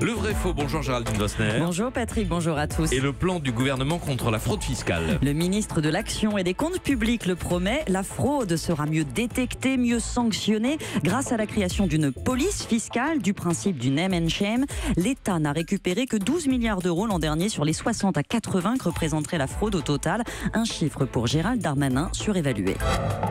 Le vrai faux, bonjour Géraldine Vosner. Bonjour Patrick, bonjour à tous. Et le plan du gouvernement contre la fraude fiscale. Le ministre de l'Action et des Comptes publics le promet, la fraude sera mieux détectée, mieux sanctionnée grâce à la création d'une police fiscale, du principe du name and shame. L'État n'a récupéré que 12 milliards d'euros l'an dernier sur les 60 à 80 que représenterait la fraude au total. Un chiffre pour Gérald Darmanin surévalué.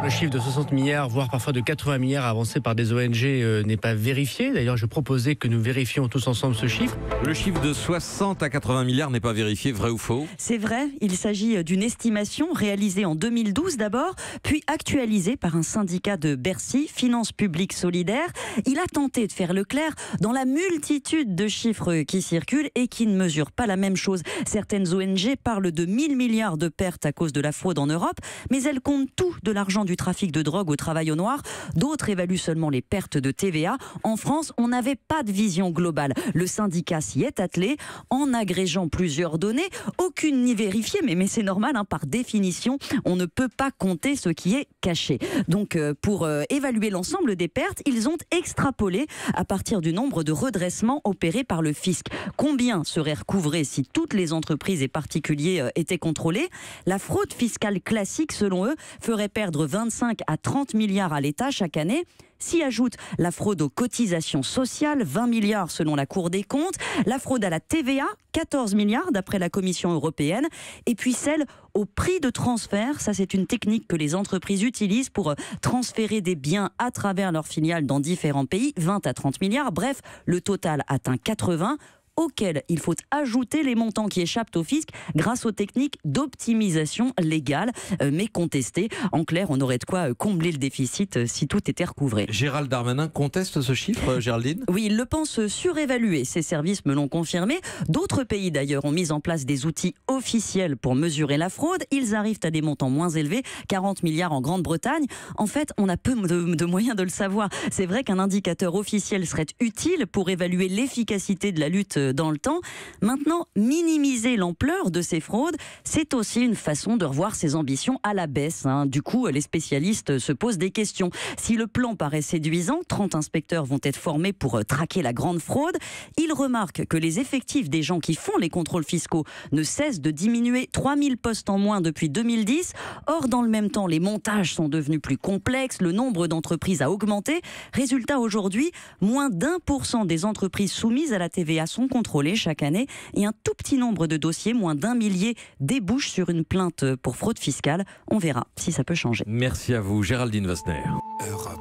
Le chiffre de 60 milliards, voire parfois de 80 milliards avancé par des ONG n'est pas vérifié. D'ailleurs, je proposais que nous vérifions tous ensemble ce chiffre. Le chiffre de 60 à 80 milliards n'est pas vérifié, vrai ou faux? C'est vrai, il s'agit d'une estimation réalisée en 2012 d'abord, puis actualisée par un syndicat de Bercy, Finances Publiques Solidaires. Il a tenté de faire le clair dans la multitude de chiffres qui circulent et qui ne mesurent pas la même chose. Certaines ONG parlent de 1000 milliards de pertes à cause de la fraude en Europe, mais elles comptent tout de l'argent du trafic de drogue au travail au noir. D'autres évaluent seulement les pertes de TVA. En France, on n'avait pas de vision globale. Le syndicat s'y est attelé en agrégeant plusieurs données, aucune ni vérifiée, mais c'est normal, par définition, on ne peut pas compter ce qui est caché. Donc pour évaluer l'ensemble des pertes, ils ont extrapolé à partir du nombre de redressements opérés par le fisc. Combien serait recouvré si toutes les entreprises et particuliers étaient contrôlés? La fraude fiscale classique, selon eux, ferait perdre 25 à 30 milliards à l'État chaque année. S'y ajoute la fraude aux cotisations sociales, 20 milliards selon la Cour des comptes, la fraude à la TVA, 14 milliards d'après la Commission européenne, et puis celle au prix de transfert. Ça, c'est une technique que les entreprises utilisent pour transférer des biens à travers leurs filiales dans différents pays, 20 à 30 milliards. Bref, le total atteint 80, auquel il faut ajouter les montants qui échappent au fisc grâce aux techniques d'optimisation légale, mais contestées. En clair, on aurait de quoi combler le déficit si tout était recouvré. Gérald Darmanin conteste ce chiffre, Géraldine? Oui, il le pense surévalué. Ces services me l'ont confirmé. D'autres pays d'ailleurs ont mis en place des outils officiels pour mesurer la fraude. Ils arrivent à des montants moins élevés, 40 milliards en Grande-Bretagne. En fait, on a peu de moyens de le savoir. C'est vrai qu'un indicateur officiel serait utile pour évaluer l'efficacité de la lutte dans le temps. Maintenant, minimiser l'ampleur de ces fraudes, c'est aussi une façon de revoir ses ambitions à la baisse. Du coup, les spécialistes se posent des questions. Si le plan paraît séduisant, 30 inspecteurs vont être formés pour traquer la grande fraude. Ils remarquent que les effectifs des gens qui font les contrôles fiscaux ne cessent de diminuer, 3000 postes en moins depuis 2010. Or, dans le même temps, les montages sont devenus plus complexes, le nombre d'entreprises a augmenté. Résultat, aujourd'hui, moins d'1% des entreprises soumises à la TVA sont contrôlés chaque année et un tout petit nombre de dossiers, moins d'1 millier, débouchent sur une plainte pour fraude fiscale. On verra si ça peut changer. Merci à vous, Géraldine Vosner. Europe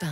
1.